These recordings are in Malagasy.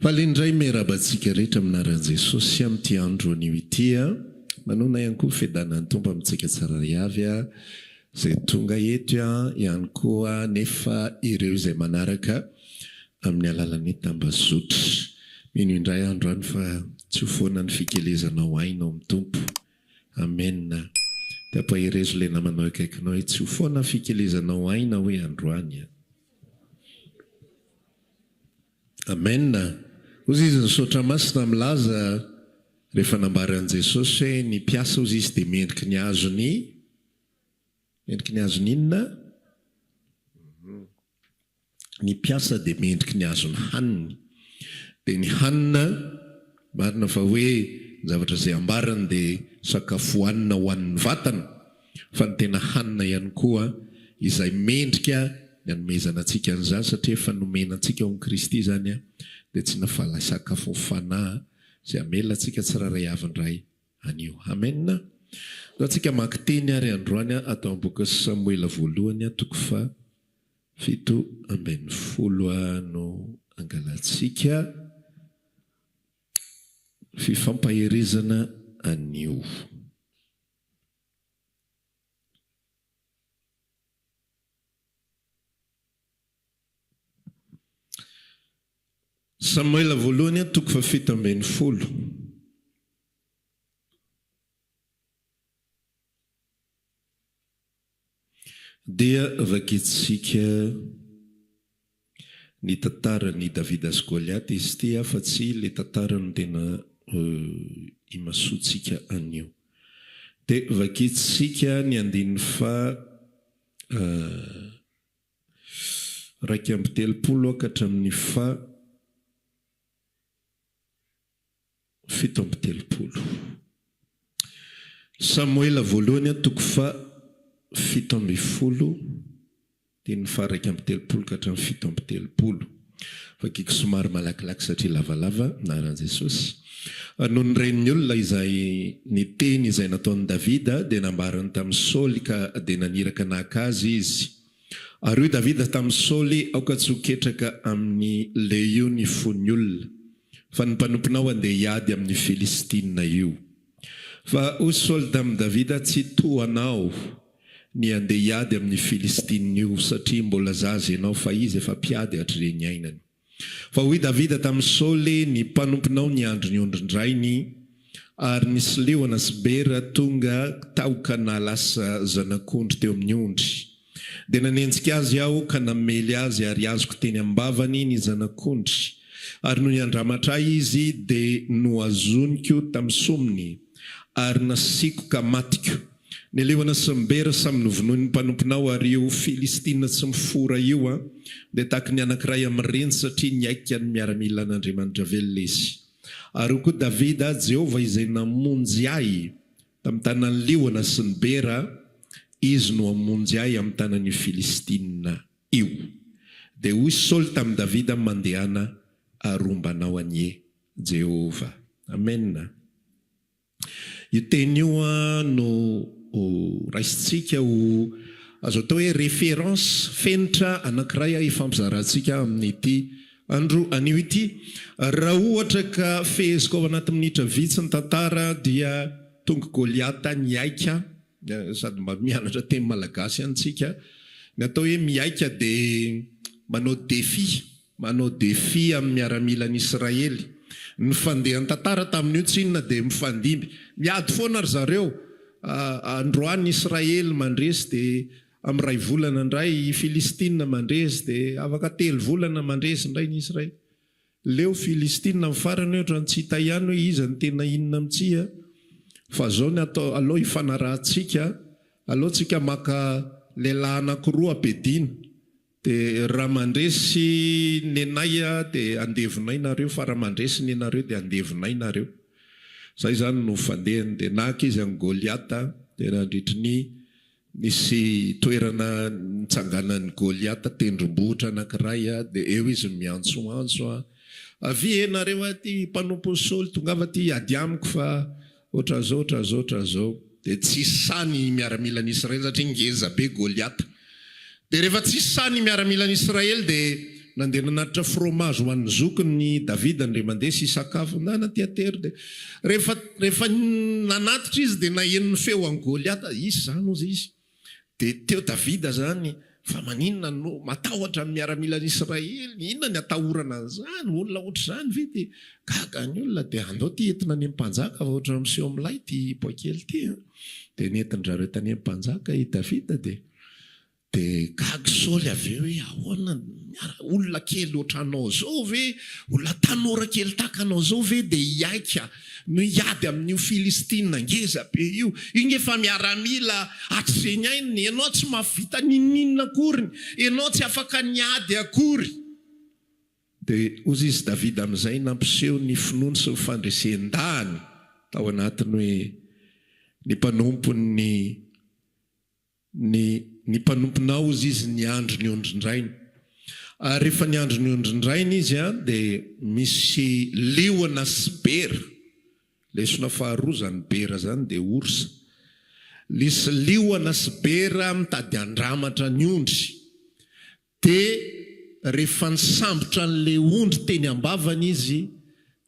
Falindray merabantsika rehetra aminaran'i Jesosy amin'ity andro anio ity a, manona ihany koa fiadanan'ny Tompo amintsika tsara avy a, izay tonga eto a ihany koa nefa ireo izay manaraka amin'ny alalan'ny tambazotra. Mino indray andro any fa tsy ho foana ny fikelezanao aina ao amin'ny Tompo. Amen. Tapahirezo le namanao akaikinao hoe tsy ho foana ny fikelezanao aina hoe andro any. Amen. Ozy izy nisaotra masina milaza rehefa nambaran'i Jesosy hoe ny piasa ozy izy dia mendriky ny azony inona? Ny piasa dia mendriky ny azony haniny. Dia ny hanina marina fa hoe zavatra izay ambarany dia sakafo hanina ho an'ny vatana, fa ny tena hanina ihany koa izay mendrika ny anomezana antsika an'izany, satria efa nomena antsika ao amin'ny Kristy zany a, dia tsy nafaly sakafo fanahy izay amela antsika tsiraray avindray anio. Amen. Antsika maka teny ary androany atao boky Samuela voalohany 7:70 no angalantsika fifampaherezana anio. Samuela voalohany 7:70. Dia vakitsika ny tantaran'ny Davida sy Goliaty izy ity fa tsy le tantarany tena imasoantsika anio. Dia vakitsika ny 2:30 hatramin'ny 7:30. Samuela voalohany 7:70 dia ny 2:30 ka hatramin'ny 7:30. Fakiko somary malakilaky satria lavalava naran'i Jesosy. Noho ny reniny olona izay ny teny izay nataon'i Davida dia nambarany tamin'ny Saoly ka dia naniraka naka azy izy. Ary hoy Davida tamin'ny Saoly, aoka tsy ho ketraka amin'ny le io ny fon'ny olona, fa ny mpanomponao andeha hiady amin'ny Filistina io. Fa hoy Saoly tamin'i Davida, tsy toanao ny andeha hiady amin'ny Filistina io, satria mbola zaza ianao, fa izy efa mpiady hatreny ainany. Fa hoy Davida tamin'ny Saoly, ny mpanomponao ny andro ny ondrindrainy, ary nisy leona sy bera tonga taoka na lasa zanak'ondry teo amin'ny ondry. Dia nanenjika azy aho ka namely azy ary azoko teny ambavany ny zanak'ondry. Ary no niandramatra izy dia noazoniko tamin'ny sominy, ary nasiko ka matiko. Ny leona sy mibera samy novonoiny ny mpanomponao, ary io Filistina tsy mifora io dia taky ny anankiray amin'ireny, satria niaika ny miaramila an'Andriamanitra velona izy. Ary koa Davida, Jehovah izay namonjy ahy tamin'ny tanan'ny leona sy ny bera, izy no amonjy ahy amin'ny tanan'ny Filistina io. Dia hoy Saoly tamin'ny Davida, mandehana arombanao anie Jehovah. Amen. Io teny io no raisitsika ho azo atao hoe référence fenitra anankiray ifampizarantsika amin'ity andro anio ity. Raha ohatra ka fehezika ao anaty minitra vitsy ny tantara dia tonga Goliata niaika, sady mba mianatra teny malagasy antsika, ny atao hoe miaika dia manao défi amin'ny miaramilan'i Israely. Ny fandehan'ny tantara tamin'io tsy inona dia mifandimby, miady foana ry zareo. Androany Israely mandresy dia amin'ny 2 volana indray Filistina mandresy, dia afaka 3 volana mandresy indray ny Israely. Leo Filistina amin'ny farany ohatra ny tsy hita ihany hoe iza ny tena inona amintsia, fa zao ny atao aloha ifanarahantsika, aloha tsika maka lehilahy anankiroa abedina, dia raha mandresy nenay dia andevonay nareo, fa raha mandresy nenareo dia andevonay nareo. Zay zany no fandehany. Dia naka izy amin'ny Goliata, dia nandritry nisy toerana nitsanganan'ny Goliata tendrombohitra anankiray, dia eo izy miantsoantso, avy nareo aty mpanompo Saoly, tongava ty ady amiko fa otra zao. Dia tsy sany miaramilan'i Israely satria ngeza be Goliata. Dia rehefa tsy sany miaramilan'i Israely dia nandeha nanatitra fromage ho an'ny zokiny ny Davida ndre mandeha sy sakafo na teatery de rehefa nanatitra izy de nahenony feo an Goliata izy zany ozy izy de teo Davida zany fa maninona no matahotra ny miaramilan'ny Israely inona ny atahorana zany olona ohatr' zany ve de gagany olona de andao ty entina ny mpanjaka fa ohatry miseho amilay ty poakely ty de nentin'zareo tany mpanjaka i Davida de gaga Saoly avy eo hoe ahoana olona kely ohatranao zao ve olona tanora kely takanao zao ve de iaika no iady amin'io Filistina ngeza be io efa miaramila atr'zeny ainy ianao tsy mahavita ninina akory ianao tsy afaka niady akory de ozy izy Davida amin'izay nampiseho ny finoany sy ny fandresen-dahany tao anatiny hoe ny mpanompon'ny ny mpanomponao izy izy ny andro ny ondrindrainy rehefa ny andro ny ondrindrainy izy de misy liona sy bera lesona faharoa zany bera zany de orsa lisy liona sy bera mitady andramatra ny ondry de rehefa nisambotra n'le ondry teny ambavany izy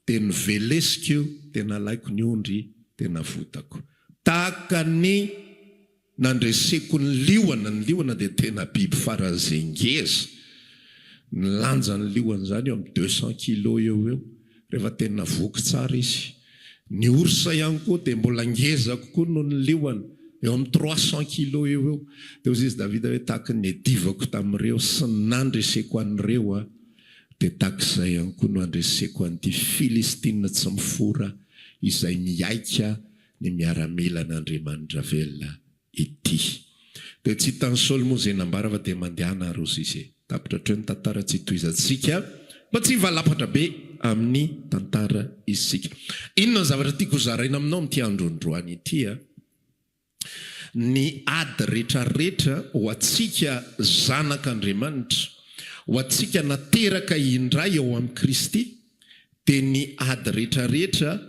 de nivelesiko tena laiko ny ondry tena votako tahaka ny nandreseko ny liona de tena biby faran'izay ngeza nilanja ny liona zany eo amin'ny 200 kilo eo rehefa tena voky tsara izy ny orsa ihany koa de mbola ngeza kokoa noho ny liona eo amin'ny 300 kilo eo de ozy izy Davida hoe tahaka ny adivako tamin'ireo sy nandreseko an'ireo de tahak'izay ihany koa no andreseko an'ity Filistina tsy mifora izay miaika ny miaramila n'Andriamanitra velona ity de tsy hitan'ny Saoly moa zay nambara fa de mandehana rozy izy tapitra treo ny tantara tsy toizatsika mba tsy valapatra be amin'ny tantara isika inona ny zavatra tiako zaraina aminao amin'ity androndroany ity ny ady rehetrarehetra ho atsika zanak'Andriamanitra ho atsika nateraka indray eo amin'ny Kristy de ny ady rehetrarehetra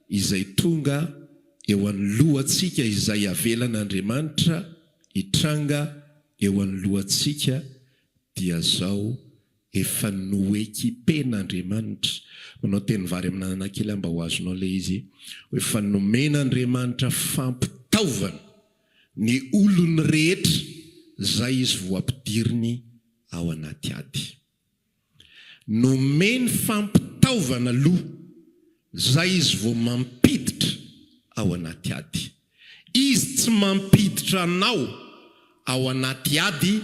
izay tonga eo anolohantsika izay avelan'Andriamanitra hitranga eo anolohantsika dia zao efa noekipen'Andriamanitra manao teny vary amin'anakely mba ho azonao le izy hoe fa nomen'Andriamanitra fampitaovana ny olony rehetra zay izy voampidiriny ao anaty ady nomeny fampitaovana aloha zay izy vo mampiditra ao anaty ady izy tsy mampiditra anao ao anaty ady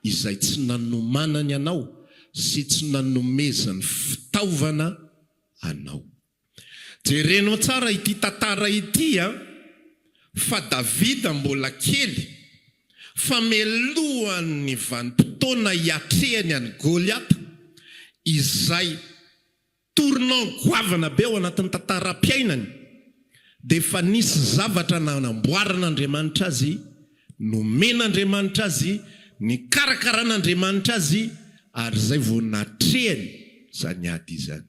izay tsy nanomanany anao sy tsy nanomezany fitaovana anao jerenao tsara ity tantara ity fa Davida mbola kely fa melohan'ny vanim-potoana hiatrehany any Goliata izay torinao goavana be ao anatin'ny tantaram-piainany de fa nisy zavatra nanamboaran'Andriamanitra azy nomen'Andriamanitra azy ny karakaran'Andriamanitra azy ary zay vo natrehany zany ady izany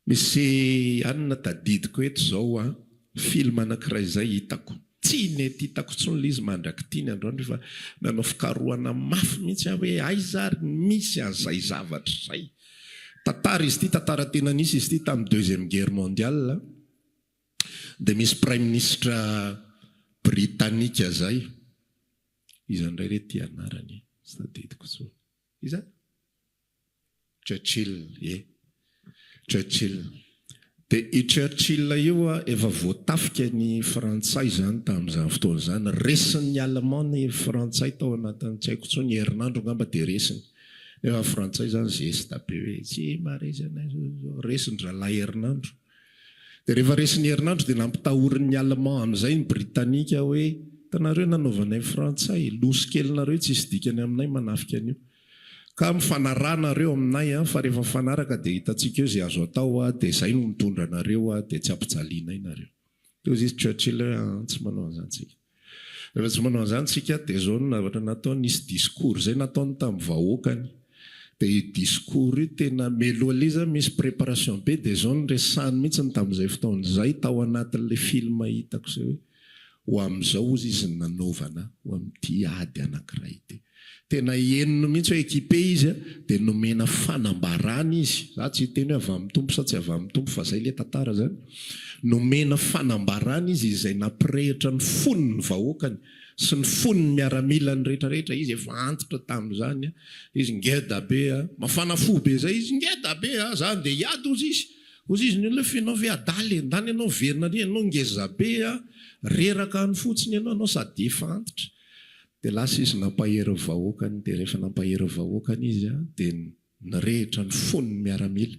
misy anina tadidiko eto zao film anankiray zay hitako tsy nety hitako tsony le izy mandraky tiany androandro fa nanao fikarohana mafy mihitsy hoe aizary misy an'izay zavatra zay tantara izy ity tantara tena nisy izy ity tamin'ny 2e guerre mondiale de misy prime ministre britannika zay izandray re ty anarany sy tadidiko tsony iza Churchill Churchill de i Churchill io efa voatafika ny frantsay zany tamin'izany fotoana zany resin'ny Allemand ny frantsay tao anatin'ny tsy haiko tsony herinandro ngamba de resiny efa frantsay zany zesta be hoe tsy maresana resindralahy herinandro de rehefa resin'ny herinandro de nampitahorin'ny Allemand amin'izay ny Britanika hoe tanareo nanaovanay frantsay losy kelinareo tsy isy dikany aminay manafika an'io ka mifanarahnareo aminay fa rehefa mifanaraka de hitatsika eo zay azo atao de zay no mitondra anareo de tsy ampijaliana inareo teo izy Churchill tsy manao an'izany rehefa tsy manao an'izany tsika de zao no navatra natao nisy discours zay nataony tamin'ny vahoakany de i discours io tena meloaliza misy préparation be de zao no resahany mihitsy ny tamin'izay fotaona zay tao anatin'le film hitako zay hoe ho amin'izao izy izy nanaovana ho amin'ity ady anankiray ity. Tena enino mihitsy hoe ekipe izy a, dia nomena fanambarana izy. Za tsy teny avy amin'ny tompo sa tsy avy amin'ny tompo fa zay le tantara zany. Nomena fanambarana izy izay nampirehitra ny fonony ny vahoakany sy ny fonony miaramila ny rehetrarehetra. Izy efa antitra tamin'izany a. Izy ngeda be a, mafana fo be zay izy ngeda be a, zany dia hiady ozy izy ny finao ve adaly endany ianao verina ry ianao ngeza be a, reraka ny fotsiny ianao sady efa antitra. Dia lasa izy nampahery vahoakany. Dia rehefa nampahery vahoakany izy a, dia nirehitra ny fonony miaramila.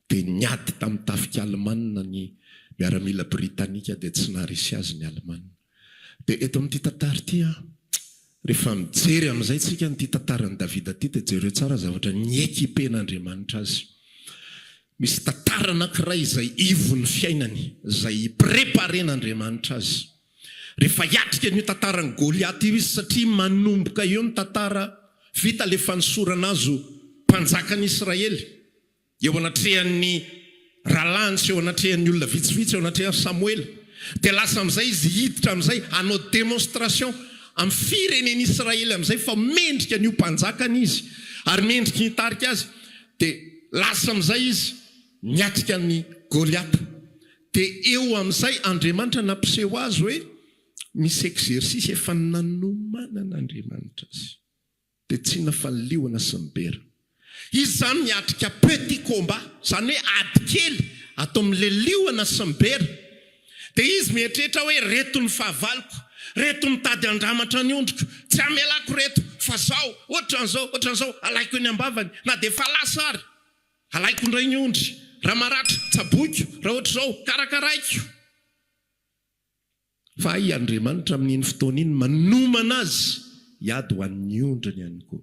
Dia niady tamin'ny tafika Alemanina ny miaramila Britanika dia tsy naharesy azy ny Alemanina. Dia eto amin'ity tantara ity a, rehefa mijery amin'izay tsika nyity tantaran'ny Davida ity dia jereo tsara zavatra niekipen'Andriamanitra azy. Misy tantara anankiray izay ivon'ny fiainany, izay preparen'Andriamanitra azy. Rehefa hiatrika ny tantaran'ny Goliaty io izy satria manomboka eo ny tantara vita le fanosorana azo mpanjakan'ny Israely. Eo anatrehan'ny rahalahy sy eo anatrehan'ny olona vitsivitsy eo anatrehan'ny Samuel. Dia lasa amin'izay izy hiditra amin'izay hanao démonstration amin'ny firenen'ny Israely amin'izay fa mendrika n'io mpanjakany izy ary mendrika nitarika azy. Dia lasa amin'izay izy niatrika ny Goliata. Dia eo amin'izay Andriamanitra nampiseho azy hoe misy exercice efa nanomanan'Andriamanitra azy. Dia tsy nafalioana sy mibera. Izy zany niatrika petit combat, zany hoe ady kely atao amin'le liona sy mibera. Dia izy mieritreritra hoe reto ny fahavaloko, reto mitady andramatra ny ondriko, tsy amelako reto fa zao, ohatran'izao, alaiko ny ambavany, na dia fa lasa ary, alaiko ndray ny ondry, raha maratra, tsaboiko, raha ohatr'izao, karakaraiko. Fa i Andriamanitra amin'iny fotoana iny manomana azy, hiady ho an'ny ondriny ihany koa.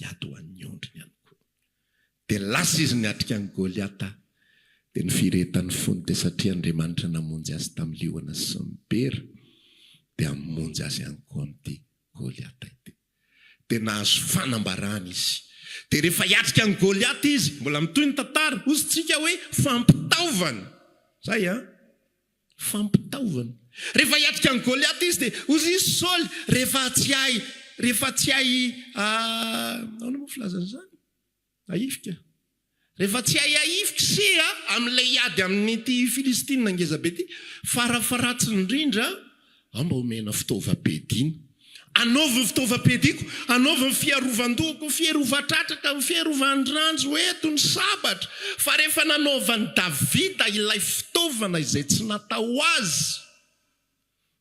Hiady ho an'ny ondriny ihany koa. Dia lasa izy niatrika ny Goliata. Dia ny firetan'ny fony dia satria Andriamanitra namonjy azy tamin'ny liona sy mibera, dia hamonjy azy ihany koa amin'ity Goliata ity. Dia nahazo fanambarana izy. Dia rehefa hiatrika ny Goliata izy, mbola mitoy ny tantara, ozy tsika hoe fampitaovana. Zay a? Fampitaovana. Rehefa hiatrika ny Goliata izy dia ozy izy Saoly rehefa tsy hay ano moa filazan'izany? Aifika. Rehefa tsy hay aifika se amin'ilay hiady amin'ity Filistina ngeza be ity, farafaratsy indrindra mba omena fitaovam-piadiana. Anaovy fitaovam-piadiako, anaovy fiarovan-doko, fiarovan-tratraka, fiarovan-dranjo eto ny sabatra. Fa rehefa nanaovan'i Davida ilay fitaovana izay tsy natao azy,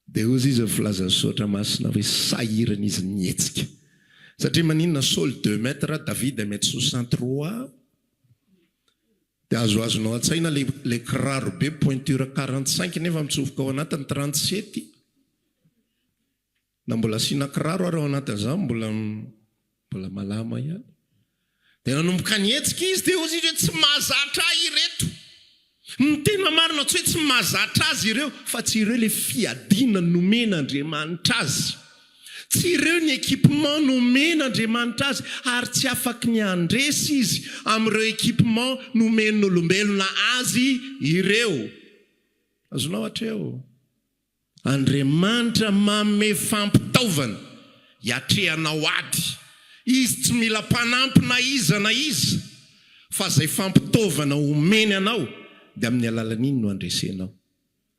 dia ozy izy filazan'ny soatra masina hoe sahirana izy nietsika. Satria maninona Saoly 2 mètres, Davida 1m63. Dia azoazonao an-tsaina le kiraro be pointure 45 nefa mitsofoka ao anatiny 37. Na mbola asiana kiraro ary ao anatin'izany mbola malama ihany. Dia nanomboka nietsika izy dia ozy izy hoe tsy mahazatra ireto. Ny tena marina tsy hoe tsy mahazatra azy ireo, fa tsy ireo le fiadiana nomen'Andriamanitra azy. Tsy ireo ny équipement nomen'Andriamanitra azy, ary tsy afaky ny andresy izy amin'ireo équipement nomen'olombelona azy ireo. Azonao hatreo. Andriamanitra manome fampitaovana hiatrehanao ady. Izy tsy mila mpanampy na iza na iza, fa zay fampitaovana omeny anao dia amin'ny alalan'iny no andresenao.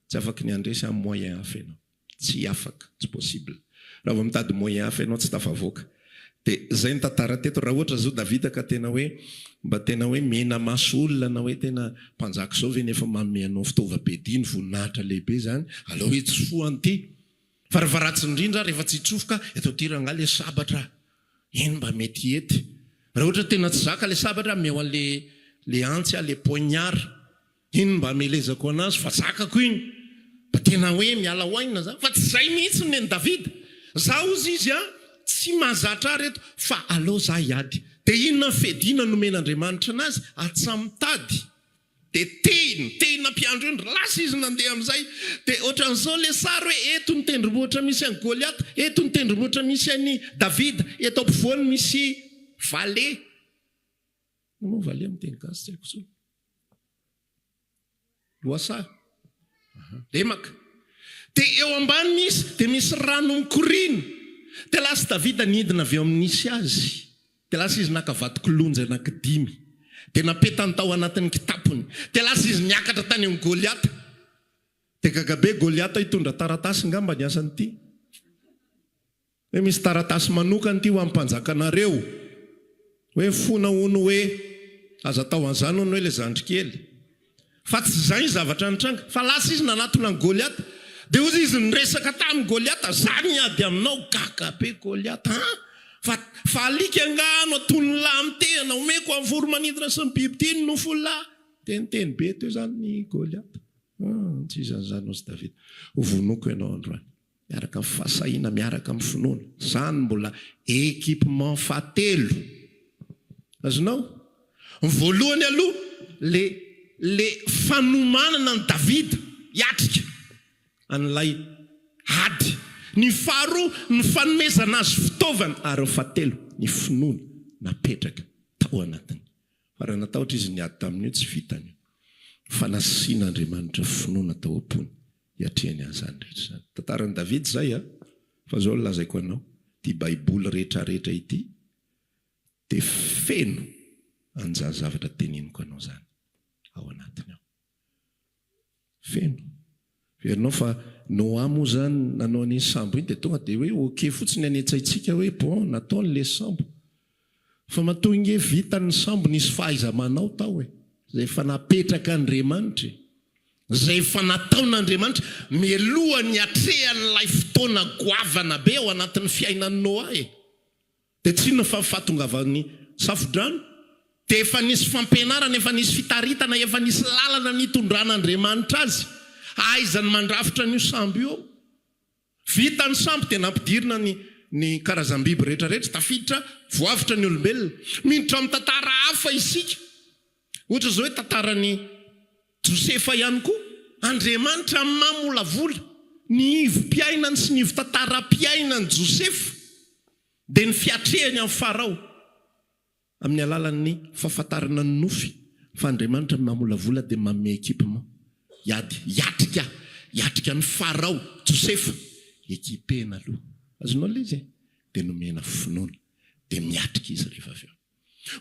Tsy afaka ny andresy amin'ny moyen hafa ianao. Tsy afaka, tsy possible. Raha vao mitady moyen hafa ianao tsy tafavoaka. Dia zay ny tantara teto. Raha ohatra zao Davida ka tena hoe mba tena hoe mena maso olona na hoe tena mpanjaka zao ve nefa manome anao fitaovam-piadiana voninahitra lehibe zany, aleo hoe tsy foany ity. Faravaratsy indrindra rehefa tsy tsofoka, eto tiranga le sabatra. Iny mba mety ety. Raha ohatra tena tsy zaka le sabatra, meo le antsy le poignard. Iny mba amelezako anazy fa zakako iny. Mba tena hoe miala hoaina za. Fa tsy zay mihitsy ny Davida. Za ozy izy tsy mahazatra reto, fa aleo za hiady. Dia inona fediana nomen'Andriamanitra anazy? Atsamitady. Dia tehina mpiandro iny, lasa izy nandeha amin'izay. Dia ohatran'izao le sary hoe eto ny tendrombohitra misy an'i Goliata, eto ny tendrombohitra misy an'i Davida, eto ampovoany misy vale. Moa vale amin'ny teny gasy tsy haiko tsony. Loasa. Lemaka. dia eo ambaniny izy dia misy rano mikorina. Dia lasa Davida nidina avy eo amin'nisy azy. Dia lasa izy nakavato-kolonja anankidimy. Dia napetany tao anatin'ny kitapony. Dia lasa izy niakatra tany amin'ny Goliata. Dia gagabe Goliata hitondra taratasy ngamba ny asany ity. Hoe misy taratasy manokana ity ho amin'ny mpanjakanareo. Hoe fona hono hoe aza tao an'izany hono hoe ilay zandrikely. Fa tsy izany zavatra nitranga. Fa lasa izy nanatona ny Goliata. Dia ozy izy niresaka tamin'ny Goliata. Zany ady aminao gagabe Goliata. Fa alika angano atony lahy mitehana omeko amin'ny voromanidina sy ny biby tiny no folahy. Teniteny be teo zany ny Goliata. Tsy izany ozy Davida. Hovonoko ianao androany. Miaraka amin'ny fahasahiana, miaraka amin'ny finoana. Zany mbola équipement fahatelo. Azonao? Voalohany aloha le fanomanana ny Davida hiatrika an'ilay ady. Ny faharoa ny fanomezana azy fitaovana ary fahatelo ny finoana napetraka tao anatiny. Fa raha natahotra izy niady tamin'io tsy vitany. Fanasian'Andriamanitra finoana tao am-pony hiatrehany an'izany rehetra zany. Tantaran'i Davida zay fa zao lazaiko anao. Ty baiboly rehetrarehetra ity dia feno an'izany zavatra teniniko anao zany ao anatiny ao. Feno. Verinao fa Noa moa zany nanao ny sambo iny dia tonga dia hoe oke fotsiny anetsaitsika hoe bon nataony le sambo. Fa matonge vita ny sambo nisy fahaiza-manao tao zay efa napetraka Andriamanitra. Zay efa nataon'Andriamanitra mialohany hatrehan'ilay fotoana goavana be ao anatin'ny fiainan'ny Noa Dia tsy inona fa fahatongavan'ny safodrano. Dia efa nisy fampianarana, efa nisy fitaritana, efa nisy lalana nitondran'Andriamanitra azy. Aizany mandrafitra n'io sambo io. Vita ny sambo dia nampidirina ny karazam-biby rehetrarehetra, tafiditra voavitra ny olombelona. Miditra amin'ny tantara hafa isika. Ohatra zao hoe tantaran'ny Josefa ihany koa. Andriamanitra mamolavola ny ivom-piainany sy ny ivo-tantaram-piainany Josefa dia ny fiatrehany amin'ny Farao amin'ny alalan'ny fahafantarana ny nofy. Fa Andriamanitra mamolavola dia manome équipement. Hiatrika ny Farao Josefa ekipena aloha. Azonao le izy dia nomena finoana dia miatrika izy rehefa avy eo.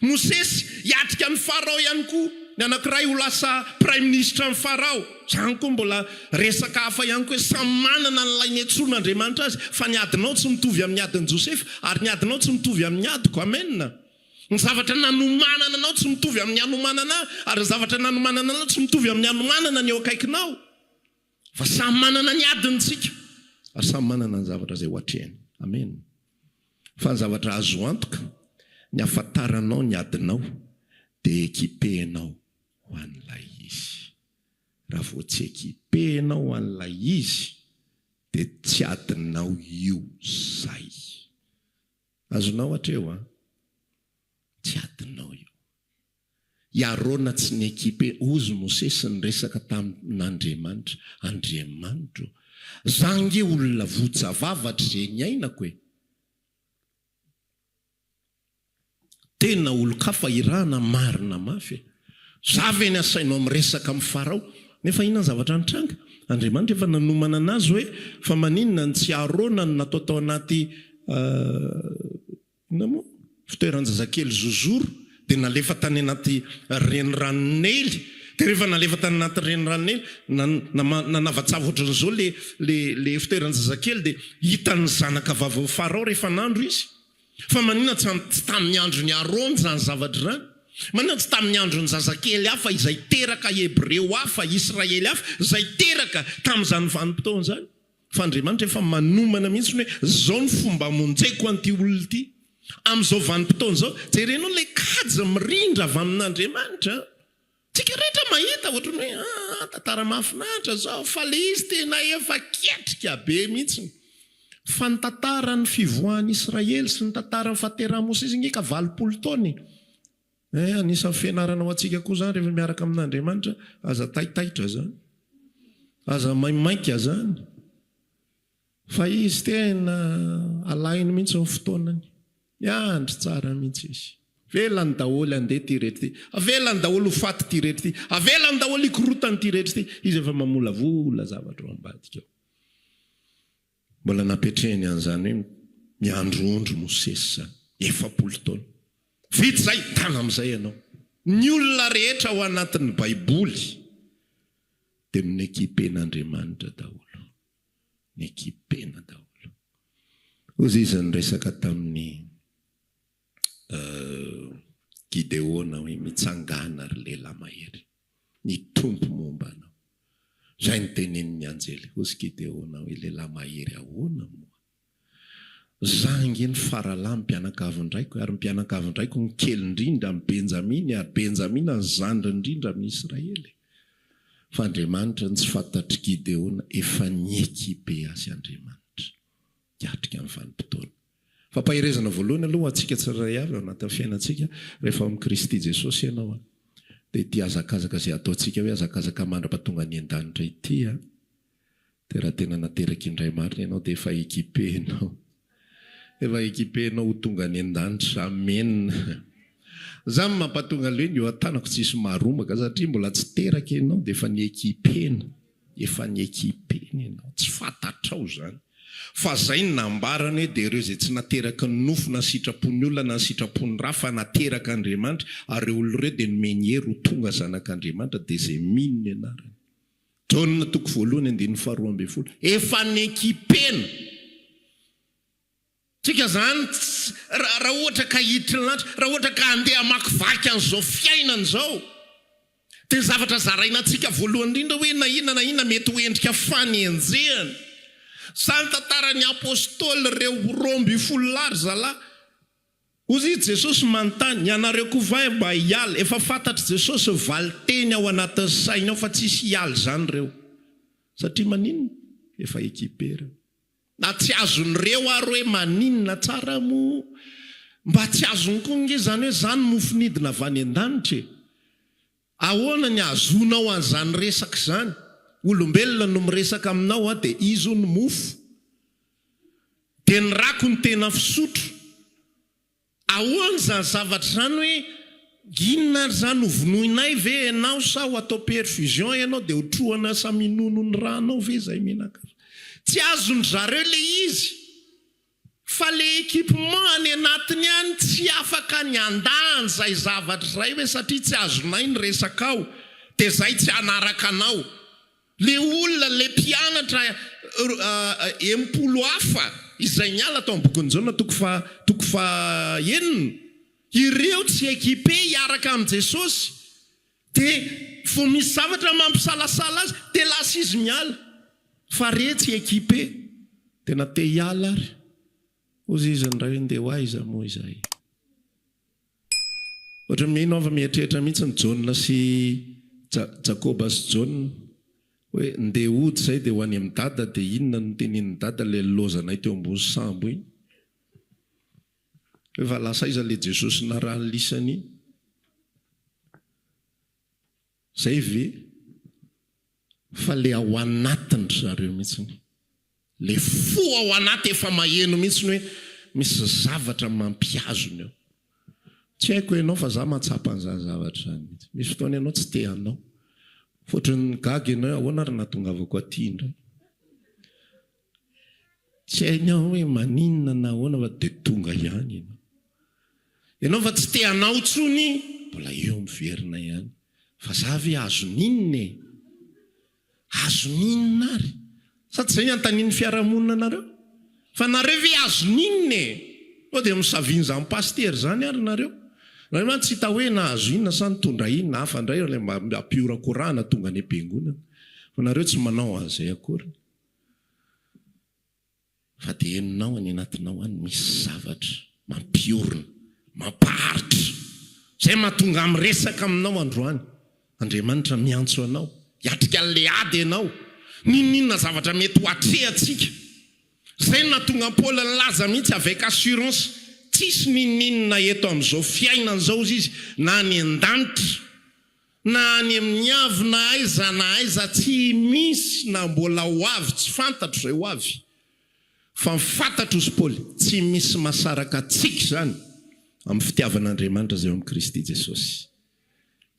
Mosesy hiatrika ny Farao ihany koa. Ny anankiray ho lasa prime ministre amin'ny Farao. Zany koa mbola resaka hafa ihany koa hoe samy manana n'ilay niantsoan'Andriamanitra azy. Fa ny adinao tsy mitovy amin'ny adin'i Josefa ary ny adinao tsy mitovy amin'ny adiko. Amen. Ny zavatra nanomanana anao tsy mitovy amin'ny anomanana ary ny zavatra nanomanana anao tsy mitovy amin'ny anomanana ny eo akaikinao. Fa samy manana ny adintsika ary samy manana ny zavatra izay ho hatrehany. Amen. Fa ny zavatra azo antoka ny ahafantaranao ny adinao dia ekipehnao ho an'ilay izy. Raha vao tsy ekipehnao ho an'ilay izy dia tsy adinao io zay. Azonao hatreo tsy adinao io. Iarona tsy ny ekipe. Ozy Mosesy ny resaka tamin'Andriamanitra. Andriamanitra zange olona vojavavatra zay ny ainako tena olo-kafa irana marina mafy. Zavy ny asainao miresaka amin'ny Farao. Nefa inona ny zavatra nitranga? Andriamanitra efa nanomana anazy hoe fa maninona ny tsy arona ny natao tao anaty fitoeran-jazakely zozoro dia nalefa tany anaty reniranonely. Dia rehefa nalefa tany anaty reniranonely nanavatsava ohatran'izao le fitoeran-jazakely dia hitan'ny zanaka vavao Farao rehefa nandro izy. Fa manina tsy tamin'ny andro ny Arona zany zavatra zany. Manina tsy tamin'ny andro ny zazakely hafa izay teraka Hebreo hafa, Israely hafa izay teraka tamin'izany vanim-potoana zany. Fa Andriamanitra efa manomana mihitsy hoe zao ny fomba monjeko an'ity olona ity. Amin'izao vanim-potoana zao jerenao le kaja mirindra avy amin'Andriamanitra. Tsika rehetra mahita ohatrany hoe tantara mahafinaritra zao, fa le izy tena efa ketrika be mihitsy. Fa ny tantaran'ny fivoahan'i Israely sy ny tantaran'ny fahaterahan'i Mosesy ngeka 20 taona. Anisan'ny fianarana ho antsika koa zany rehefa miaraka amin'Andriamanitra, aza taitaitra zany. Aza maimaika zany. Fa izy tena alainy mihitsy ny fotoanany. Miandry tsara mihitsy izy. Avelany daholo andeha ty rehetra ty. Avelany daholo ho faty ty rehetra ty. Avelany daholo ikorotany ty rehetra ty. Izy efa mamolavola zavatra ao ambadika ao. mbola napetrehany an'izany hoe miandroondro Mosesy zany 7 taona. Vitsy zay tana amin'izay ianao. Ny olona rehetra ao anatin'ny Baiboly dia ny ekipen'Andriamanitra daholo. Ny ekipena daholo. Ozy izy niresaka tamin'ny Gideona hoe mitsangana ry lehilahy mahery. Ny tompo momba anao. Zay ny tenenin'ny anjely. Ozy Gideona hoe lehilahy mahery ahoana moa. Zangy ny faralahy mpianakavindraiko ary mpianakavindraiko ny kely indrindra amin'ny Benjaminy ary Benjamina ny zandry indrindra amin'ny Israely. Fa Andriamanitra ny tsy fantatry Gideona efa niekipe azy Andriamanitra. Kiatrika amin'ny vanim-potoana. Fampahirezana voalohany aloha antsika tsirairay avy ao anatin'ny fiainantsika rehefa amin'ny Kristy Jesosy ianao dia ity azakazaka izay ataontsika hoe azakazaka mandra-pahatonga ny an-danitra ity dia raha tena nateraka indray marina ianao dia efa ekipenao. Efa ekipenao ho tonga ny an-danitra. Amen. Zany mampatonga loeny eo an-tanako tsisy maromaka satria mbola tsy teraka ianao dia efa ny ekipena. Efa ny ekipena ianao. Tsy fantatrao zany. Fa zay ny nambarany hoe dia ireo izay tsy nateraka ny nofo na sitrapon'ny olona na sitrapon'ny ra fa nateraka Andriamanitra ary ireo olona ireo dia nomeny hery ho tonga zanak'Andriamanitra dia izay mino ny anarany. Jaona 1:12. Efa ny ekipena. Tsika zany raha ohatra ka hiditra lanitra, raha ohatra ka handeha hamakivaky an'izao fiainana izao dia zavatra zaraina antsika voalohany indrindra hoe na inona mety ho endrika fanenjehana. Samy tantaran'ny apôstôly ireo 12 zalahy. Ozy Jesosy manontany, ianareo kovay mba hiala, efa fantatry Jesosy valiteny ao anatin'ny sainy ao fa tsisy hiala zany ireo. Satria maninona? Efa ekipera. Na tsy azon'ireo ary hoe maninona tsara mo, mba tsy azony koa nge zany hoe zany mofinidina avy any an-danitra. Ahoana ny azonao an'izany resaka zany? Olombelona no miresaka aminao dia izo ny mofo. Dia ny rako ny tena fisotro. Ahoana zany zavatra zany hoe ginona zany ho vonoinay ve ianao sa ho atao perfusion ianao dia hotrohana sa minono ny ranao ve zay menaka? Tsy azony zareo le izy. Fa le ekipement any anatiny any tsy afaka ny andany zay zavatra zay hoe satria tsy azonay ny resaka ao dia zay tsy anaraka anao. Le olona le mpianatra 10 hafa izay niala tao am-bokin'ny Jaona 9. Ireo tsy ekipe hiaraka amin'ny Jesosy dia fo misy zavatra mampisalasala azy dia lasa izy miala. Fa retsy ekipe tena te hiala ary. Ozy izy ndray ndeha ho aiza moa izay. Ohatra mino fa mieritreritra mihitsy ny Jaona sy Jakoba sy Jaona hoe ndeha hody zay dia ho any amin'ny dada dia inona no tenenin'ny dada le lozanay teo ambony sambo iny. Efa lasa iza le Jesosy narahan'ny lisany iny. Zay ve? Fa le ao anatiny zareo mihitsiny. Le fo ao anaty efa maheno mihitsiny hoe misy zavatra mampiazony eo. Tsy haiko ianao fa za matsapa an'izany zavatra zany mihitsy. Misy fotoana ianao tsy te anao. Fotony gaga ianao ahoana ary nahatongavako aty indray. Tsy hainao hoe maninona na ahoana fa dia tonga ihany ianao. Ianao fa tsy te anao tsony, mbola eo miverina ihany. Fa za ve azoninona e? Azoninona ary? Sa tsy zay antanin'ny fiarahamonina nareo? Fa nareo ve azoninona e? O dia misaviany zany pastery zany ary nareo. Nareo tsy hita hoe na azo inona sa nitondra inona hafa indray le mba ampiora korana tonga any am-piangonana. Fa nareo tsy manao an'izay akory. Fa dia henonao any anatinao any misy zavatra mampiorina, mampaharitra. Zay mahatonga miresaka aminao androany. Andriamanitra miantso anao, hiatrika le ady ianao. Ninona zavatra mety ho atrehantsika. Zay nahatonga Paoly nilaza mihitsy avec assurance. Tsisy ninona eto amin'izao fiainana izao izy na any an-danitra na any amin'ny avy na aiza tsy misy na mbola ho avy tsy fantatro izay ho avy. Fa mifantatro izy Paoly tsy misy masaraka antsika zany amin'ny fitiavan'Andriamanitra izay ao amin'ny Kristy Jesosy.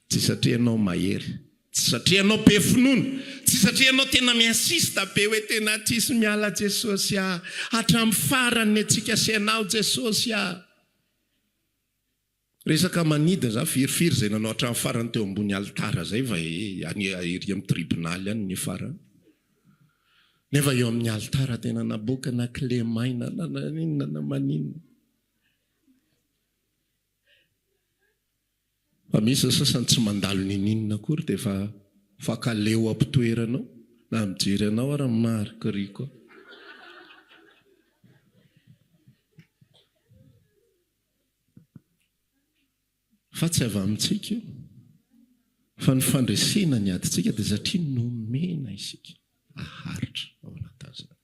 Tsy satria ianao mahery, tsy satria anao be finono, tsy satria anao tena miasista be hoe tena tisy miala Jesosy hatramin'ny farany antsika sianao Jesosy resaka manida za firifiry zay nanao hatramin'ny farany teo ambony altara zay va ery amin'ny tribunaly any ny farany. Nefa eo amin'ny altara tena naboaka na clé maina na maninona. Fa misy sasany tsy mandalo ninina akory dia fa kaleo ampitoeranao na mijery anao ary marikiriko. Fa tsy avy amintsika io, fa ny fandresena ny adintsika dia satria nomena isika aharitra ao anatin'izany.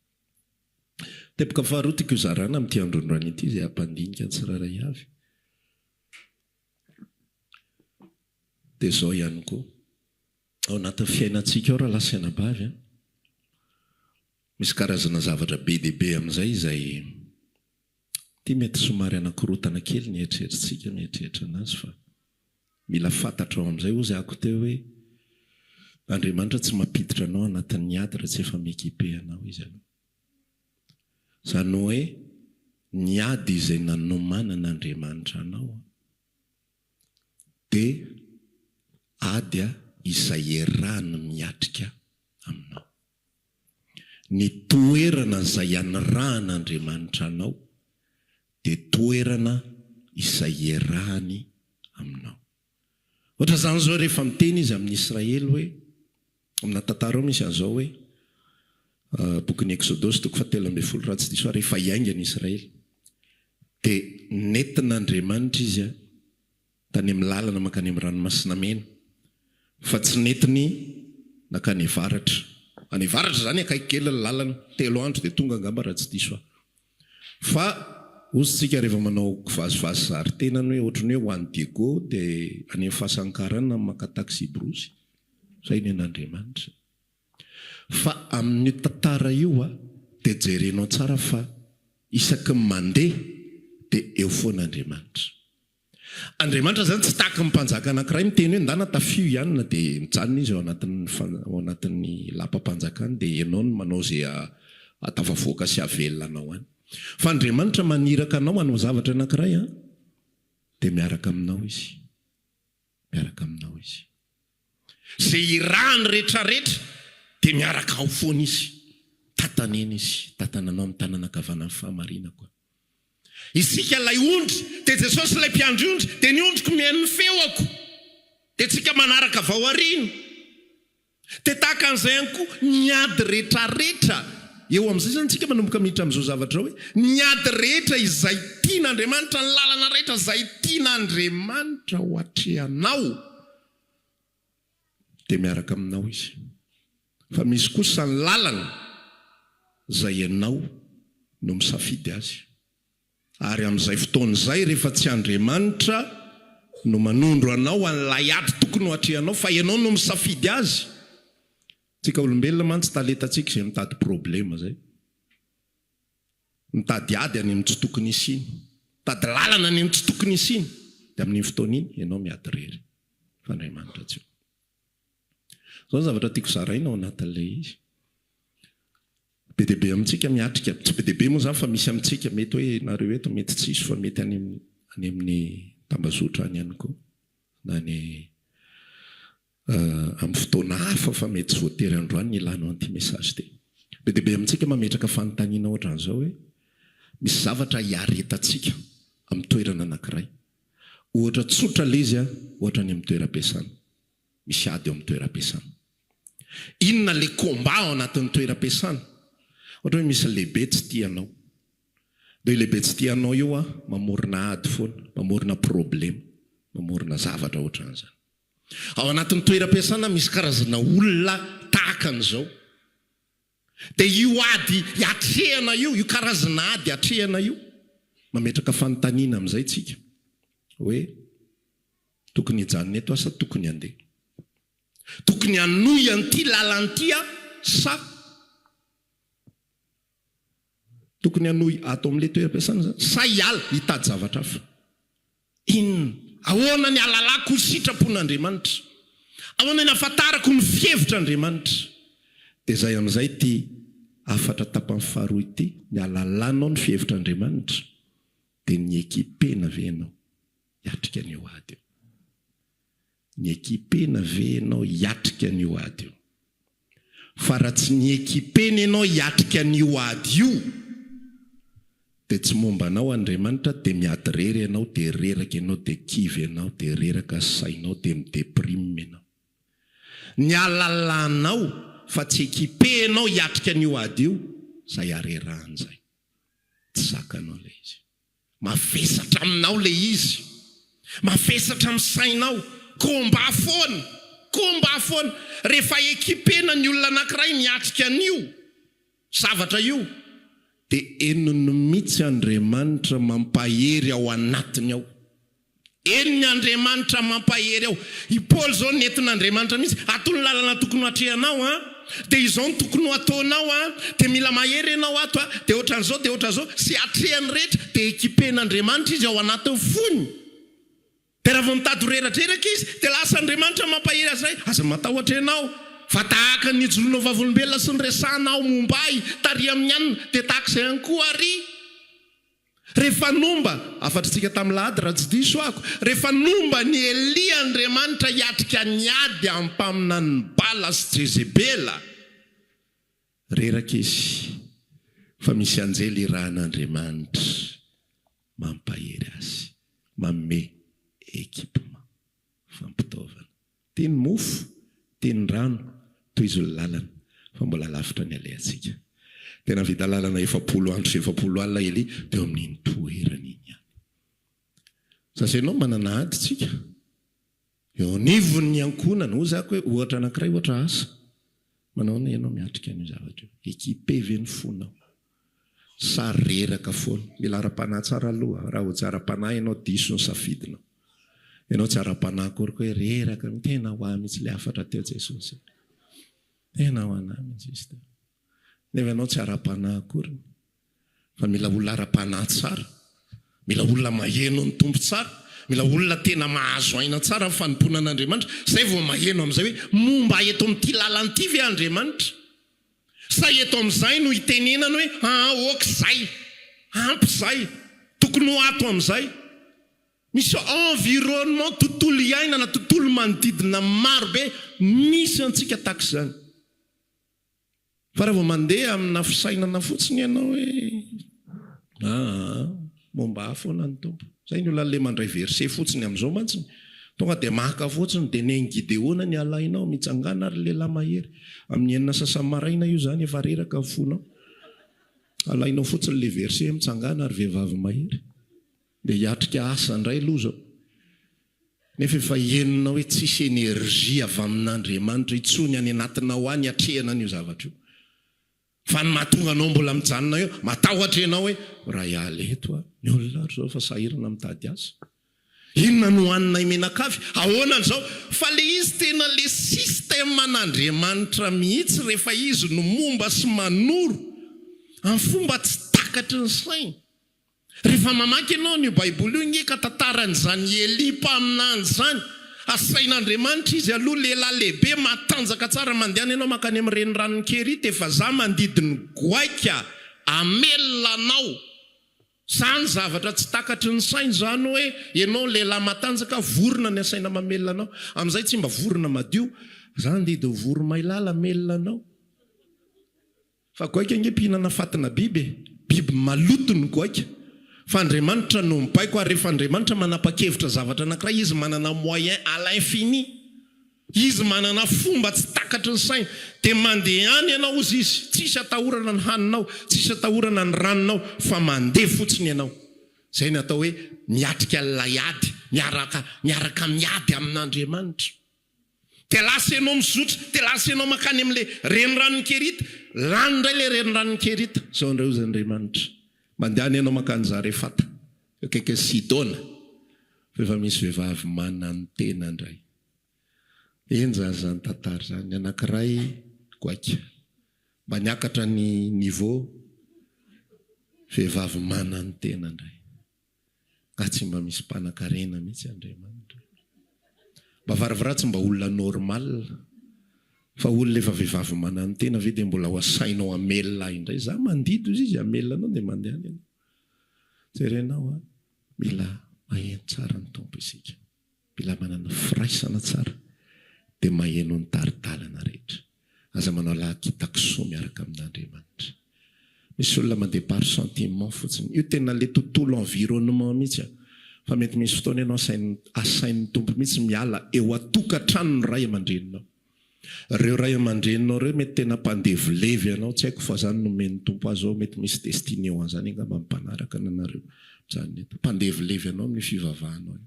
Teboka faharoa tiako izarana amin'ity androndroany ity izay hampandinika ny tsiraray avy. Dia izao ihany koa ao anatin'ny fiainantsika ao raha lasaina-bavy misy karazana zavatra be dia be amin'izay izay ty mety somary anakorotana kely ny eritreretintsika mieritreritra anazy, fa mila fantatra ao amin'izay ozy ako teo hoe Andriamanitra tsy mampiditra anao anatin'ny ady raha tsy efa mikipehanao izy anao. Zany hoe ny ady izay nanomanan'Andriamanitra anao dia ady izay erahany miatrika aminao. Ny toerana izay anirahan'Andriamanitra anao dia toerana izay erahany aminao. Ohatra zany zao rehefa miteny izy amin'ny Israely hoe, amina tantara ao misy an'izao hoe bokin'ny Exodosy 7:10 rehefa hiainga ny Israely dia nentin'Andriamanitra izy tany amin'ny lalana mankany amin'ny ranomasina mena, fa tsy nentiny nakany avaratra. Any avaratra zany akaiky kely ny lalana, 3 andro dia tonga angamba raha tsy diso fa ozytsika rehefa manao kivazivazy zari-tenany hoe ohatrany hoe hoany diego dia any amin'ny fahasankarana maka taxi brosy, izay ny an'Andriamanitra. Fa amin'ny tantara io dia jerenao tsara fa isaky mandeha dia eo foan'Andriamanitra. Andriamanitra zany tsy tahaka ny mpanjaka anankiray miteny hoe ndana tafio ihany na dia mijanona izy ao anatin'ny lapa-panjakany dia ianao no manao izay atafavoaka sy avelona anao any. Fa Andriamanitra maniraka anao manao zavatra anankiray dia miaraka aminao izy. Miaraka aminao izy. Izay irahany rehetrarehetra dia miaraka ao foana izy. Tatanena izy, tatananao amin'ny tanana ankavanan'ny fahamarinako. Isika ilay ondry, dia Jesosy ilay mpiandry ondry, dia ny ondriko mihaino ny feoko, dia tsika manaraka vaoarino. Dia tahaka an'izay ihany koa ny ady rehetrarehetra. Eo amin'izay zany tsika manomboka miditra amin'izao zavatra hoe ny ady rehetra izay tian'Andriamanitra, ny lalana rehetra izay tian'Andriamanitra ho atrehanao dia miaraka aminao izy. Fa misy kosa ny lalana izay ianao no misafidy azy. Ary amin'izay fotoan'izay rehefa tsy Andriamanitra no manondro anao an'ilay ady tokony ho atrehanao fa ianao no misafidy azy. Tsika olombelona mantsy talentantsika izay mitady problema zay. Mitady ady any amin'ny tsy tokony isiny, mitady lalana any amin'ny tsy tokony isiny, dia amin'iny fotoana iny ianao miady rery fa Andriamanitra tsy eo. Zao ny zavatra tiako zaraina ao anatin'ilay izy. Be dia be amintsika miatrika, tsy be dia be moa zany fa misy amintsika mety hoe nareo eto mety tsisy fa mety any amin'ny tambazotra any ihany koa na ny amin'ny fotoana hafa fa mety tsy voatery androany ny ilanao an'ity mesazy ity. Be dia be amintsika mametraka fanontaniana ohatran'izao hoe misy zavatra hiaretantsika amin'ny toerana anankiray. Ohatra tsotra ilay izy ohatra ny amin'ny toeram-piasana. Misy ady eo amin'ny toeram-piasana. Inona ilay komba ao anatin'ny toeram-piasana? Ohatra hoe misy lehibe tsy tianao. Dia lehibe tsy tianao io mamorona ady foana, mamorona problema, mamorona zavatra ohatran'izany. Ao anatin'ny toeram-piasana misy karazana olona tahaka an'izao. Dia io ady hatrehana io karazana ady hatrehana io mametraka fanontaniana amin'izay tsika hoe tokony hijanona eto asa tokony handeha. Tokony hanohy an'ity lalan'ity sa tokony hanohy ato amin'ilay toeram-piasana zany sa hiala hitady zavatra hafa. Inona? Ahoana ny alalako ho sitrapon'Andriamanitra? ahoana ny ahafantarako ny fihevitra Andriamanitra dia izay amin'izay ty afatra tapany faharoa ity ny alalanao ny fihevitra Andriamanitra dia ny ekipena ve ianao hiatrika an'io ady io. Ny ekipena ve ianao hiatrika an'io ady io. Fa raha tsy ny ekipena ianao hiatrika an'io ady io dia tsy momba anao Andriamanitra dia miady rery ianao dia reraka ianao dia kivy ianao dia reraka sainao dia mideprime ianao. Ny alalanao fa tsy ekipenao hiatrika an'io ady io zay arerahany zay. Tsy zakanao le izy. Mavesatra aminao le izy. Mavesatra amin'ny sainao. Komba foana. Rehefa ekipena ny olona anankiray miatrika an'io zavatra io dia enony mihitsy Andriamanitra mampahery ao anatiny ao. Eny Andriamanitra mampahery ao. I Paul zao nentin'Andriamanitra mihitsy atony lalana tokony hatrehanao dia izao ny tokony ataonao dia mila mahery ianao ato dia ohatran'izao sy hatrehany rehetra dia ekipen'Andriamanitra izy ao anatiny fony. Dia raha vao mitady reratreraka izy dia lasa Andriamanitra mampahery azy ray aza matahotra ianao fa tahaka ny ijoroanao vavolombelona sy ny resanao mombay tary amin'ny anina dia tahaka izay ihany koa ary. Rehefa nomba afatritsika tamin'ny lahady raha tsy diso ako, rehefa nomba ny Elia Andriamanitra hiatrika ny ady ampamina ny Bala sy Jezebela reraka izy fa misy anjely irahan'Andriamanitra mampahery azy, manome ekipema fampitaovana. Tiany mofo, tiany rano, toy izy lalana fa mbola lavitra ny alehantsika. Tena vita lalana 70 andro sy 70 alina Elia dia amin'iny toerana iny ihany. Sasa ianao manana ady tsika. Eo anivon'ny ankonana ho zako hoe ohatra anankiray ohatra asa. Manao ny ianao miatrika an'io zavatra io. Ekipe ve ny fonao. Sary reraka foana. Mila ara-panahy tsara aloha. Raha ho tsara-panahy ianao diso ny safidinao. Ianao tsara-panahy kory hoe reraka tena ho ahy mihitsy le afatra teo Jesosy. Tena ho anahy mihitsy izy teo. Nefa ianao tsy ara-panahy akory. Fa mila olona ara-panahy tsara. Mila olona maheno ny tompo tsara. Mila olona tena mahazo aina tsara amin'ny fanimpona an'Andriamanitra. Zay vao maheno amin'izay hoe momba eto amin'ity lalanyity ve Andriamanitra? Sa eto amin'izay no hitenenana hoe okizay, ampy zay, tokony ho ato amin'izay. Misy environnement, tontolo iainana, tontolo manodidina marobe misy antsika tahaka izany. Fa raha vao mandeha amina fisainana fotsiny ianao hoe momba afoana ny tompo. Zay ny olona le mandray verset fotsiny amin'izao mantsiny. Tonga dia maka fotsiny dia neny Gideona ny alainao mitsangana ary lehilahy mahery. Amin'ny enina sasany maraina io zany efa reraka ny fonao. Alainao fotsiny le verset mitsangana ary vehivavy mahery. Dia hiatrika asa indray aloha zao. Nefa efa henonao hoe tsisy energia avy amin'Andriamanitra itsony any anatinao any hatrehana an'io zavatra io. Fa ny mahatonga anao mbola mijanona eo matahotra ianao hoe raha ialy eto ny olona zao fa sahirana mitady asa. Inona no hanina imenakavy? Ahoana an'izao? Fa le izy tena le sisteman'Andriamanitra mihitsy rehefa izy no momba sy manoro amin'ny fomba tsy takatry ny saina. Rehefa mamaky ianao ny Baiboly io ngeka tantaran'izany Elia mpaminany zany. Asain'Andriamanitra izy aloha lehilahy lehibe matanjaka tsara mandehana ianao makany amin'ny renirano Kerita efa za mandidiny goaika amelanao. Zany zavatra tsy takatry ny saina zany hoe ianao lehilahy matanjaka vorona ny asaina mamelanao. Amin'izay tsy mba vorona madio, zany didy voromailala melanao. Fa goaika nge mpihinana fatina biby maloto ny goaika. Fa Andriamanitra no mipaiko ary rehefa Andriamanitra manapa-kevitra zavatra anankiray izy manana moyen à l'infini. Izy manana fomba tsy takatry ny saina dia mandeha any ianao izy tsisy atahorana ny haninao, tsisy atahorana ny ranonao fa mandeha fotsiny ianao. Zay ny atao hoe miatrika ilay ady, miaraka miady amin'Andriamanitra. Dia lasa ianao mizotra, dia lasa ianao makany amin'ilay renirano Kerita, lany indray ilay renirano Kerita. Zao indray ozy Andriamanitra. Mandehana ianao makany Zarefata, akaiky Sidona, fa misy vehivavy manantena indray. Enja zany tantara zany anankiray goaika. Mba niakatra ny niveau vehivavy manantena indray. Ka tsy mba misy mpanan-karena mihitsy Andriamanitra. mba varavaratsy mba olona normal fa olona efa vehivavy manano tena ve dia mbola ho asainao amelona indray za mandido izy amelona anao dia mandeha any ianao jerenao a mila maheno tsara ny tompo isika mila manana firaisana tsara dia maheno ny taridalana rehetra aza manao lahakitaksoa miaraka amin'Andriamanitra. Misy olona mandeha par sentiment fotsiny io tena le tontolo environnement mihitsy fa mety misy fotoana ianao asain'ny tompo mihitsy miala eo atokantrano ny ray aman-dreninao. Ireo ray aman-dreninao ireo mety tena mpandevilevy ianao tsy haiko fa zany nomen'ny tompo azy ao mety misy destiné ho an'izany angamba mpanaraka nanareo zany eto mpandevilevy ianao amin'ny fivavahanao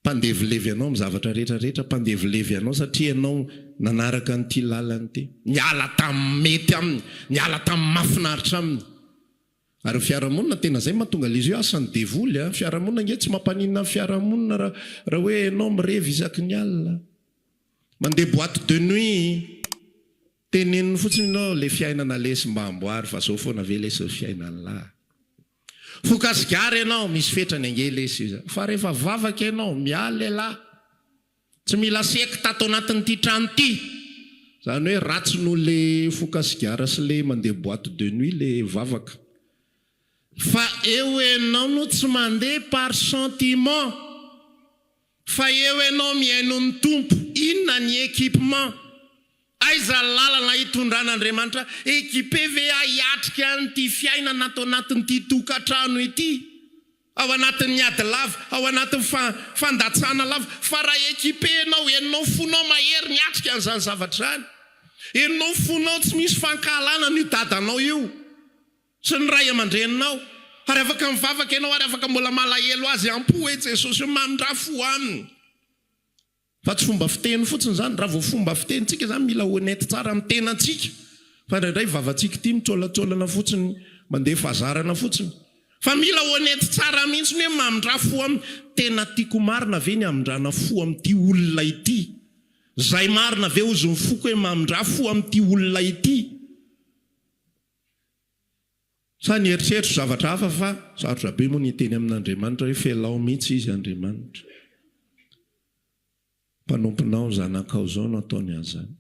mpandevilevy ianao amin'ny zavatra rehetrarehetra mpandevilevy ianao satria ianao nanaraka nyity lalany ity niala tamin'ny mety aminy niala tamin'ny mahafinaritra aminy ary fiarahamonina tena zay mahatonga izy io asany devoly fiarahamonina nge tsy mampanina fiarahamonina raha hoe ianao mirevy isaky ny alina mandeha boîte de nuit teneniny fotsiny ianao le fiainana lesy mba amboary fa zao foana ve lesy fiainany lahy fokasigary ianao misy fetrany ange lesy io fa rehefa vavaka ianao miala lahy tsy mila seky tato anatin'ity trano ity zany hoe ratsy no le fokasigara sy le mandeha boîte de nuit le vavaka fa eo ianao no tsy mandeha par sentiment fa eo ianao miaino ny tompo inona ny équipement aiza lalana hitondran'Andriamanitra équipé ve hiatrika an'ity fiainana ato anatin'ity tokantrano ity ao anatin'ny ady lava ao anatin'ny fandatsana lava fa raha équipé ianao enao fonao mahery niatrika an'izany zavatra zany enao fonao tsy misy fankahalana ny dadanao io sy ny ray aman-dreninao ary afaka mivavaka ianao ary afaka mbola malahelo azy ampo hoe Jesosy mamindra fo aminy fa tsy fomba fiteny fotsiny zany raha vao fomba fitenyntsika zany mila honnête tsara amin'ny tenantsika fa indraindray vavatsika ity mitsolatsolana fotsiny mandeha fazarana fotsiny fa mila honnête tsara mihitsy hoe mamindra fo aminy tena tiako marina ve ny amindrana fo amin'ity olona ity zay marina ve ozy mifoko hoe mamindra fo amin'ity olona ity sa ny eritreritro zavatra hafa fa sarotra be moa ny teny amin'Andriamanitra hoe felao mihitsy izy Andriamanitra mpanomponao zanakao zao no ataony azany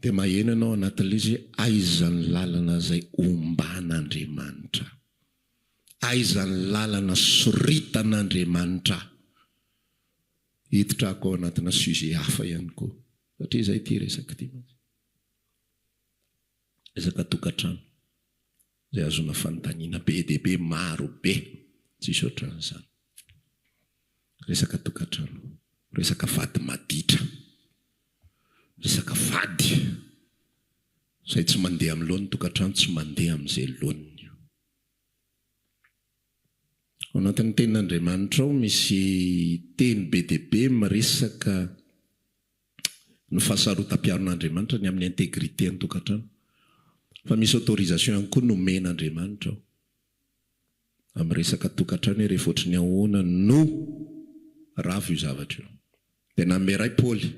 dia maheno ianao anatin'ilay izy aizany lalana zay omban'Andriamanitra aizany lalana soritan'Andriamanitra hiditra ako ao anatina sujet hafa ihany koa satria zay ty resaka ty resaka tokantrano zay azona fanontaniana be dia be maro be tsisy ohatran'izany resaka tokantrano resaka vady maditra resaka vady zay tsy mandeha amin'ny lohan'ny tokantrano tsy mandeha amin'izay lohan'ny ao anatin'ny tenin'Andriamanitra ao misy teny be dia be miresaka ny fahasarotam-piaron'Andriamanitra ny amin'ny intégrité ny tokantrano fa misy autorisation ihany koa nomen'Andriamanitra ao amin'ny resaka tokantrano hoe rehefa ohatry ny ahoana no ravo io zavatra io dia nameray Paoly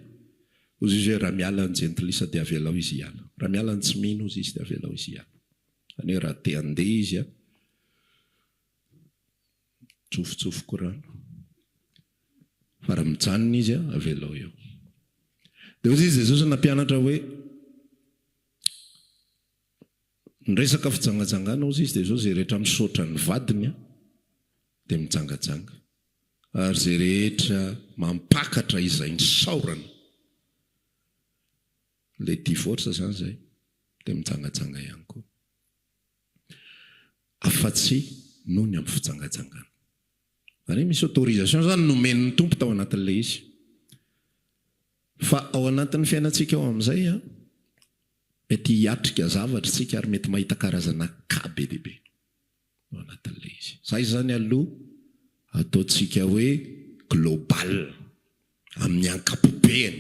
ozy izy hoe raha miala ny jentilisa dia avelao izy hiala raha miala ny tsy mino ozy izy dia avelao izy hiala any hoe raha te handeha izy tsofotsofoko rano fa raha mijanona izy avelao eo dia ozy izy Jesosy nampianatra hoe ny resaka fijangajangana ozy izy dia zao zay rehetra misaotra ny vadiny dia mijangajanga ary zay rehetra mampakatra izay ny saorana le divorce zany zay dia mijangajanga ihany koa afa-tsy noho ny amin'ny fijangajangana zany misy autorisation zany nomen'ny tompo tao anatin'ilay izy fa ao anatin'ny fiainantsika ao amin'izay mety hiatrika zavatra tsika ary mety mahita karazana be dia be ao anatin'ilay izy zay zany aloha ataontsika hoe global amin'ny ankapobeny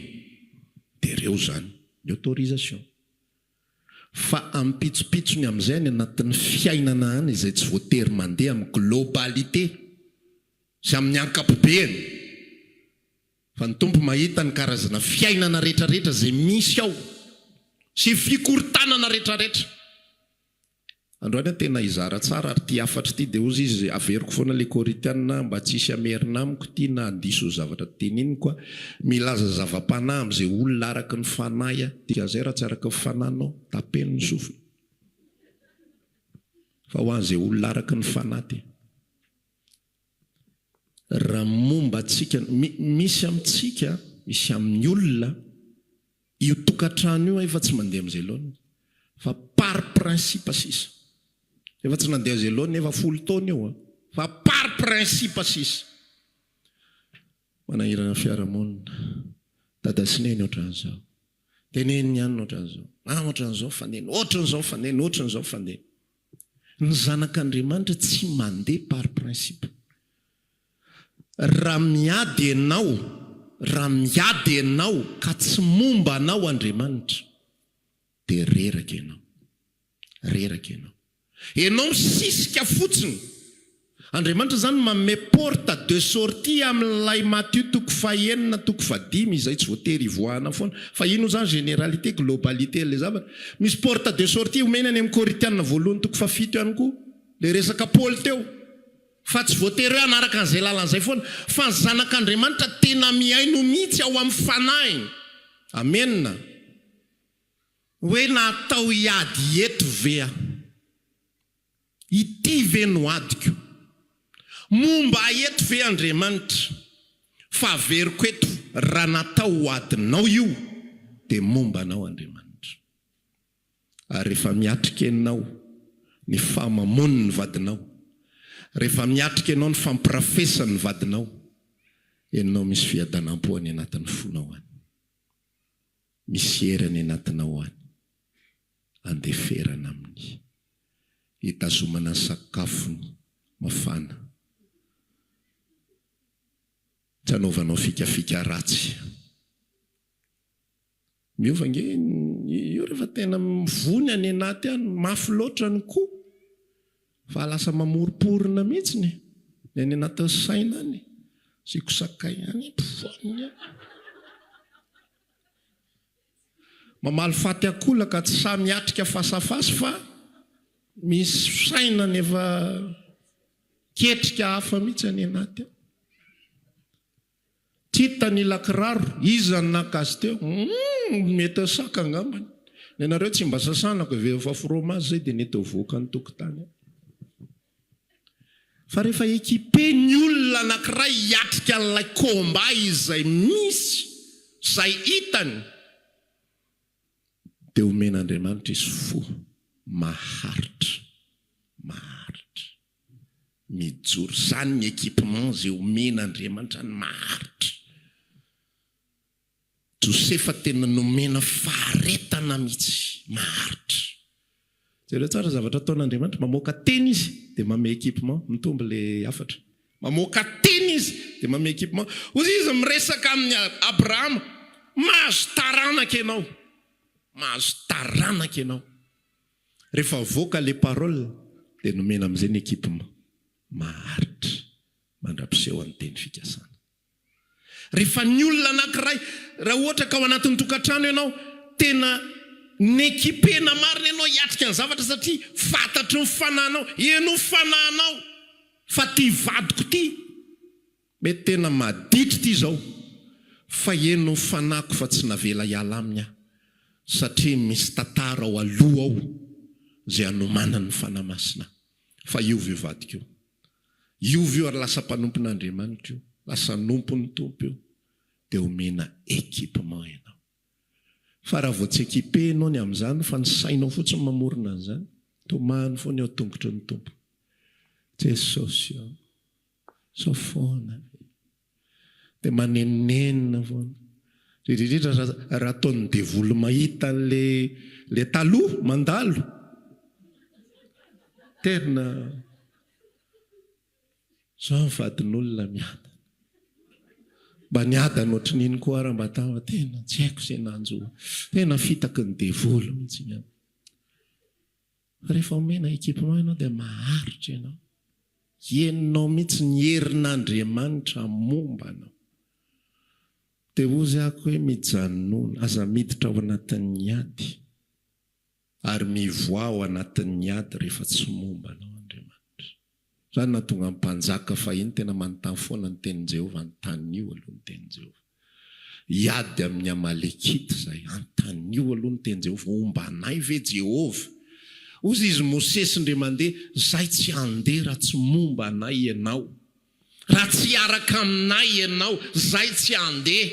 dia ireo zany ny autorisation fa ampitsopitsony amin'izay ny anatin'ny fiainana any izay tsy voatery mandeha amin'ny globalité sy amin'ny ankapobeny fa ny tompo mahita ny karazana fiainana rehetrarehetra zay misy ao sy fikorontanana rehetrarehetra androany tena izara tsara ary ty afatra ty dia ozy izy averiko foana le Koritiana mba tsisy amerina amiko ty na andiso zavatra teniny koa milaza zava-panahy amin'izay olona araka ny fanahy tika zay raha tsy araka ny fanahinao tapeno ny sofina fa ho an'izay olona araka ny fanahy ty raha momba antsika misy amintsika misy amin'ny olona io tokantrano io efa tsy mandeha amin'izay loana fa par principe sisa efa tsy nandeha zay loana efa 10 taona io fa par principe sisa manahirana fiarahamonina dadasineny ohatran'izao teneny ihany ohatran'izao ohatran'izao faneny ohatran'izao faneny ohatran'izao faneny ny zanak'Andriamanitra tsy mandeha par principe raha miady ianao ka tsy momba anao Andriamanitra dia reraka ianao misisika fotsiny Andriamanitra zany manome porte de sortie amin'ilay Matthieu 9:5 izay tsy voatery ivoahana foana fa ino zany généralité globalité le zavatra misy porte de sortie omenany amin'ny Koritiana 1:7 ihany koa le resaka Paul teo fa tsy voatery hoe anaraka an'izay lalan'izay foana fa ny zanak'Andriamanitra tena miaino mihitsy ao amin'ny fanahy amenna hoe natao hiady eto vea ity ve no adiko momba eto ve Andriamanitra fa averiko eto raha natao adinao io dia momba anao Andriamanitra ary rehefa miatrika ianao ny famamony ny vadinao rehefa miatrika ianao ny fampirafesa ny vadinao ianao misy fiadanam-po any anatin'ny fonao any misy herany anatinao any andeferana amin'ny hitazomana sakafony mafana tsy anaovanao fikafika ratsy miova nge io rehefa tena mivony any anaty any mafy loatra ny koa fa lasa mamoriporina mihitsiny ny any anaty saina any sikosakay any mpivoaniny mamaly faty akola ka tsy samy atrika fasafasy fa misy saina nefa ketrika hafa mihitsy any anaty tita ny lakiraro izany nakazy teo mety saka angambany ny anareo tsy mba sasanako vefa fromazy zay dia nety voaka ny tokotany fa rehefa ekipe ny olona anankiray hiatrika an'ilay komba izay misy zay hitany dia omen'Andriamanitra izy fo maharitra mijoro zany ny équipement zay omen'Andriamanitra ny maharitra Josefa tena nomena faharetana mihitsy maharitra zay tsara zavatra ataon'Andriamanitra mamoaka teny izy dia manome équipement mitombo le afatra mamoaka teny izy dia manome équipement ozy izy miresaka amin'ny Abrahama mahazo taranaka ianao rehefa voaka le parole dia nomena amin'izay ny équipement maharitra mandrapiseho an'ny teny fikasana rehefa ny olona anankiray raha ohatra ka ao anatin'ny tokantrano ianao tena nekipena marina ianao hiatrika ny zavatra satria fantatry ny fanahinao eno fanahinao fa ty vadiko ty mety tena maditry ty zao fa eno fanako fa tsy navela hiala aminy satria misy tantara ao aloha ao zay anomanany fanahy masina fa iovy io vadiko io iovy io ary lasa mpanompon'Andriamanitra io lasa nompony tompo io dia omena équipement ianao fa raha vao tsy équipenao ny amin'izany fa ny sainao fotsiny mamorona an'izany tomany foana eo tongotry ny tompo Jesosy sao foana dia manenenina foana ridridritra raha ataony devolo mahita le taloha mandalo terina zao vadin'olona miada mba niadany ohatrin'iny koa raha mba tava tena tsy haiko izay nanjo tena fitaky ny devolo mihitsy ny rehefa omena équipement ianao dia maharitra ianao henonao mihitsy ny herin'Andriamanitra momba anao dia ozy ako hoe mijanona aza miditra ao anatin'ny ady ary mivoa ao anatin'ny ady rehefa tsy mombanao Andriamanitra. Zany natonga mpanjaka fahiny tena manontany foana ny tenin Jehovah, antanio aloha ny tenin Jehovah. Iady amin'ny Amalekita zay, antanio aloha ny tenin Jehovah, ombanay ve Jehovah? Ozy izy Mosesy ndre mandeha, zay tsy andeha raha tsy momba anay ianao. Raha tsy araka aminay ianao, zay tsy andeha.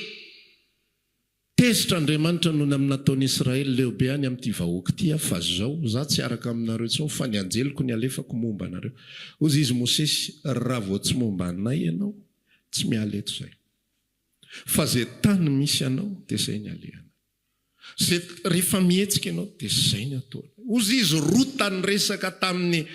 Tezitra Andriamanitra noho ny amin'ny nataon'i Israely lehibe any amin'ity vahoaka ity, fa zao za tsy araka aminareo tsao, fa ny anjeloko ny alefako momba anareo. Ozy izy Mosesy, raha vao tsy momba anay ianao, tsy miala eto zay. Fa zay tany misy anao, dia zay ny alehana. Zay rehefa mihetsika ianao, dia zay ny ataona. Ozy izy rotany resaka tamin'ny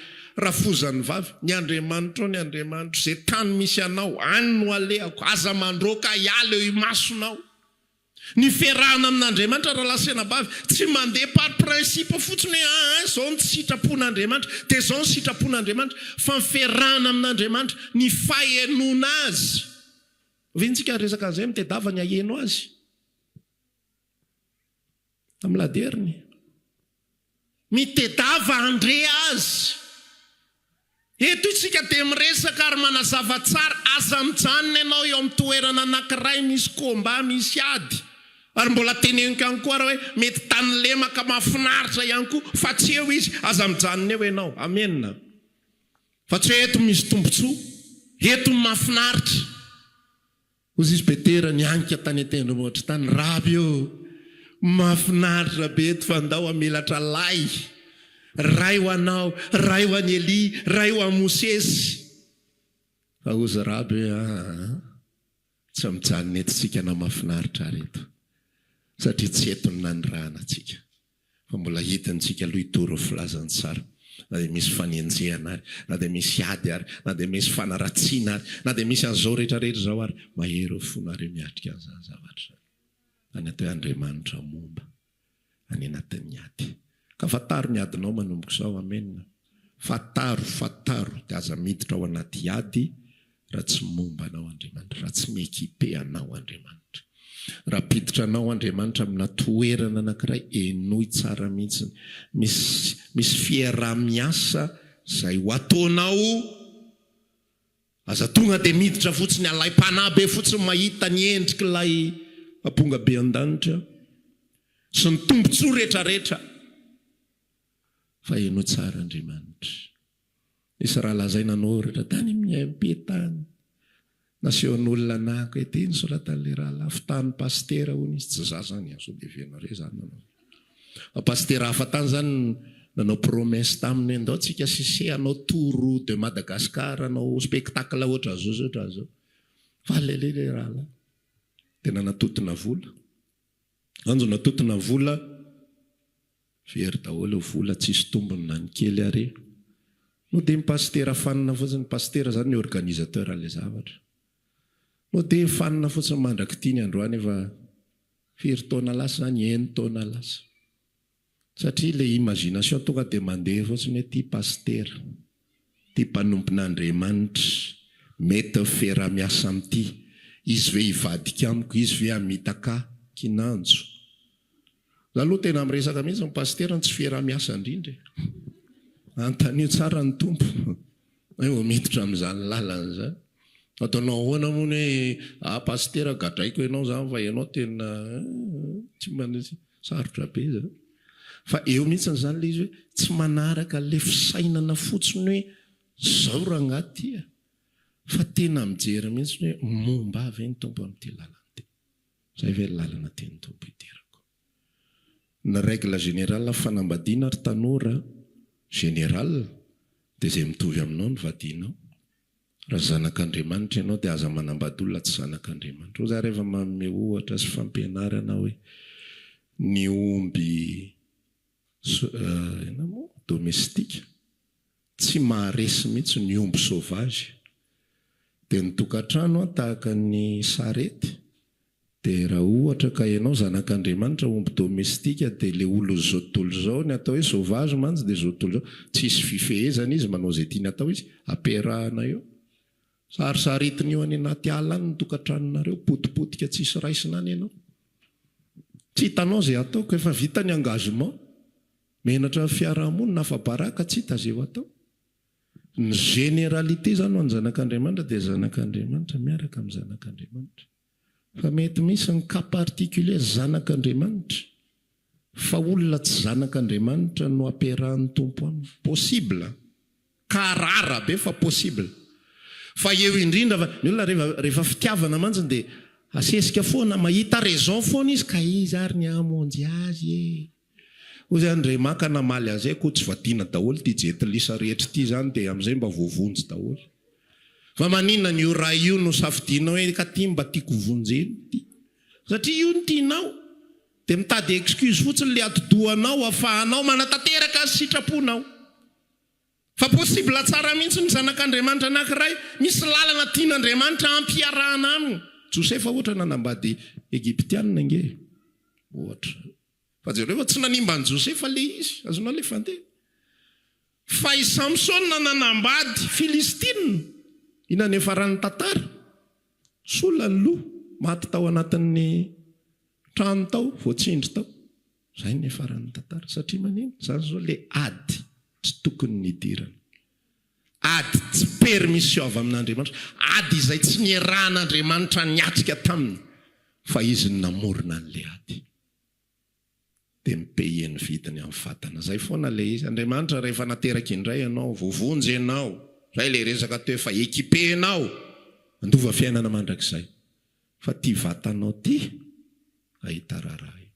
rafozany vavy, ny Andriamanitra ny Andriamanitra, zay tany misy anao, any no alehako, aza mandroka iala eo imasonao. Ny fiarahana amin'Andriamanitra raha lasena bavy, tsy mandeha par principe fotsiny hoe zao ny sitrapon'Andriamanitra, dia zao ny sitrapon'Andriamanitra, fa ny fiarahana amin'Andriamanitra, ny fahenona azy. Vintsika resaka an'izay mitedava ny aheno azy. Amin'ny laderny. Mitedava andre azy. Eto isika dia miresaka ary manazava tsara, aza mijanona ianao eo amin'ny toerana anankiray misy komba, misy ady. Ary mbola teneniko ihany koa raha hoe mety tany lemaka mahafinaritra ihany koa, fa tsy eo izy, aza mijanona eo ianao. Amenna. Fa tsy hoe eto misy tombontsoa, eto mahafinaritra. Ozy izy Petera nianika tany an-tendrombohitra tany, raby eo, mahafinaritra be eto fa andao amelatra lay. Ray ho anao, ray ho an'i Eli, ray ho an'i Mosesy. Fa ozy raby hoe tsy mijanona eto tsika na mahafinaritra reto. Satria tsy eto ny nanirahana antsika. Fa mbola hitantsika aloha hitoro filazany tsara. Na dia misy fanenjehana ary, na dia misy ady ary, na dia misy fanaratsiana ary, na dia misy an'izao rehetrarehetra zao ary, mahery fonareo miatrika an'izany zavatra. Any atao Andriamanitra momba any anatin'ny ady. Ka fataro ny adinao manomboka izao, amenna. Fataro, dia aza miditra ao anaty ady raha tsy momba anao Andriamanitra, raha tsy miekipe anao Andriamanitra. Raha piditra anao Andriamanitra amina toerana anankiray, enoy tsara mihitsy. Misy fiarah-miasa zay ho ataonao, aza tonga dia miditra fotsiny alay mpanahy be fotsiny mahita ny endrik'ilay amponga be an-danitra sy ny tombontsoa rehetrarehetra. Fa enoy tsara Andriamanitra. Nisy raha lazaina anao rehetra tany amin'ny MP-tany. Nasehon'olona nahako ety nosoratan'ilay raha lafitany pastera hono izy, tsy za zany aso dia venare zany nanao. Pastera hafa tany zany nanao promesse taminy, andao tsika sise anao Tour de Madagascar, anao spectacle oatra zao. Fa lelele raha la. Tena natotona vola. Anjo natotona vola, very daholo vola, tsisy tombony na ny kely ary. No dia pastera fanina fotsiny, pastera zany ny organisateur le zavatra. No dia fanina fotsiny mandraky tia ny androany efa firy taona lasa zany, 9 taona lasa. Satria ilay imagination tonga dia mandeha fotsiny hoe tia pastera, tia mpanompon'Andriamanitra, mety fiarah-miasa amin'ity, izy ve hivadika amiko, izy ve hamitaka kinanjo. Zaloha tena miresaka mihitsy ny pastera tsy fiarah-miasa indrindra. Antanio tsara ny tompo. Eo miditra amin'izany lalana zany. Ataonao ahoana moa hoe pastera gadraiko ianao zany fa ianao tena tsy manisy sarotra be zany. Fa eo mihitsy zany le izy hoe tsy manaraka le fisainana fotsiny hoe zao raha angaty, fa tena mijery mihitsy hoe momba avy ny tompo amin'ity lalana ity. Zay ve lalana tiany tompo iterako. Na règle générale fanambadiana ary tanora général dia zay mitovy aminao ny vadianao. Raha zanak'Andriamanitra ianao dia aza manambady olona tsy zanak'Andriamanitra. Ho za rehefa manome ohatra sy fampianarana hoe ny omby domestika tsy maharesy mihitsy ny omby sauvage. Dia ny tokantrano tahaka ny sarety, dia raha ohatra ka ianao zanak'Andriamanitra omby domestika, dia le olo zao tontolo zao ny atao hoe sauvage mantsy, dia zao tontolo zao tsisy fifehezana izy, manao izay tiany atao izy, ampiarahana eo. Sarisaritiny eo any anaty ala any ny tokantranonareo, potipotika tsisy raisina any ianao. Tsy hitanao izay ataoko, efa vita ny engagement. menatra fiarahamonina afa-baraka tsy hita zay ho atao. Ny généralité zany ho any zanak'Andriamanitra dia zanak'Andriamanitra miaraka amin'ny zanak'Andriamanitra. Fa mety misy ny cas particulier zanak'Andriamanitra fa olona tsy zanak'Andriamanitra no ampiarahan'ny tompo aminy. Possible. Ka rara be fa possible. Fa eo indrindra fa ny olona rehefa fitiavana mantsiny dia asesika foana mahita raison foana izy ka izy ary ny amonjy azy e. Ozy any re maka namaly azy ko tsy vadina daholo ty jetilisa rehetra ty zany dia amin'izay mba voavonjy daholo. Fa maninona ny io raha io no safidinao hoe ka ty mba tiako vonjeny ty. Satria io ny tianao. Dia mitady excuse fotsiny le atodohanao afahanao manatanteraka azy sitraponao. Fa possible tsara mihitsy ny zanak'Andriamanitra anankiray misy lalana tian'Andriamanitra ampiarahana aminy. Josefa ohatra nanambady Egiptianina nge. Ohatra. Fa jereo tsy nanimba ny Josefa le izy, azonao le fandeha. Fa i Samson nanambady Filistina. Ina nefa rany tantara. Sola ny loha, maty tao anatin'ny trano tao, voatsindry tao. Zay nefa rany tantara satria manino? Zany zao le ady tsy tokony nidirana. Ady tsy permission avy amin'Andriamanitra. Ady izay tsy nierahan'Andriamanitra niatrika taminy. Fa izy namorona an'le ady. Dia mipeye ny vidiny amin'ny vatana. Zay foana le izy. Andriamanitra rehefa nateraka indray ianao, vovonjy ianao. Zay le resaka teo fa ekipenao. Andova fiainana mandrakizay. Fa ty vatanao ty, ahita rarahay.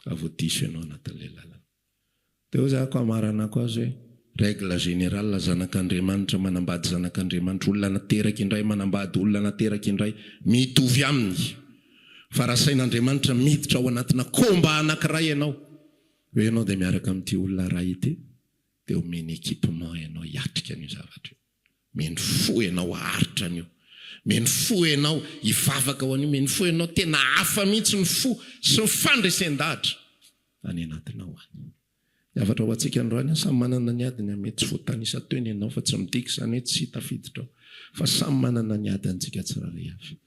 Avoadiso ianao anatin'le lalana. Teo zako amarana ko azy hoe règle générale zanak'Andriamanitra manambady zanak'Andriamanitra, olona nateraka indray manambady olona nateraka indray mitovy aminy. Fa raha sain'Andriamanitra miditra ao anatina komba anankiray ianao, hoe ianao dia miaraka amin'ity olona ray ity, dia omeny équipement ianao hiatrika an'io zavatra io. Meny fo ianao aharitra an'io. Meny fo ianao hivavaka ho an'io, meny fo ianao tena hafa mihitsy ny fo sy ny fandresendahatra any anatina ho any. Zavatra ho antsika androany samy manana ny adiny, mety tsy voatanisa toeny ianao fa tsy midika izany hoe tsy tafiditra ao. Fa samy manana ny adintsika tsirairay avy.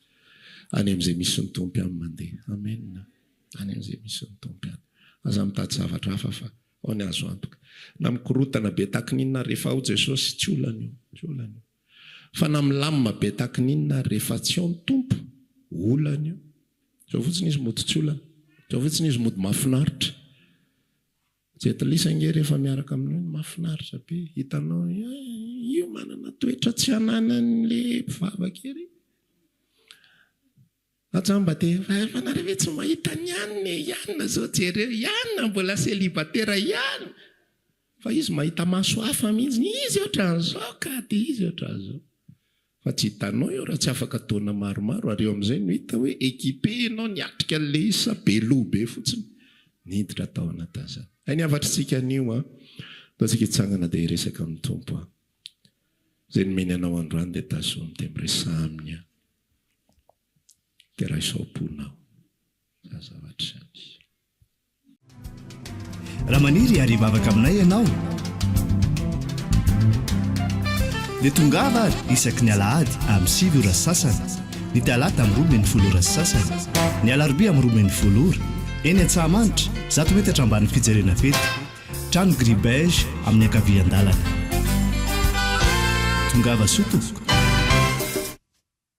Any amin'izay misy ny tompo ihany mandeha. Amen. Any amin'izay misy ny tompo ihany. Aza mitady zavatra hafa fa ao ny azo antoka. Na mikorotana be takininna rehefa ao Jesosy tsy olana io. Tsy olana io. Fa na milamina be takininna rehefa tsy ao ny tompo, olana io. Zao fotsiny izy mody tsy olana. Zao fotsiny izy mody mahafinaritra. Jetilisa nge rehefa miaraka aminao mahafinaritra be. Hitanao io manana toetra tsy ananan'le mpivavaka. Atsamba dia fa nareo tsy mahita ny anina ianina zao jereo ianina mbola célibataire ianina. Fa izy mahita maso hafa mihitsy, izy ohatran'izao ka dia izy ohatran'izao. Fa tsy hitanao eo raha tsy afaka taona maromaro ary eo amin'izay no hita hoe équipé ianao niatrika an'le izy sa be loha be fotsiny niditra tao anatin'izany. Hay ny avatrintsika an'io taontsika hitsangana dia hiresaka amin'ny tompo. Izay nomeny anao androany dia tazomina dia miresaminy dia raha isaom-ponao zavatra izany. Raha maniry ary hivavaka aminay ianao dia tongava ary isaky ny alahady amin'ny 7 ora sasany, ny talata amin'ny 12 ora sasany, ny alarobia amin'ny 12 ora, eny Antsahamanitra 100 metatra ambany fijerena fety, trano Gribege amin'ny ankavian-dalana. Tongava soto.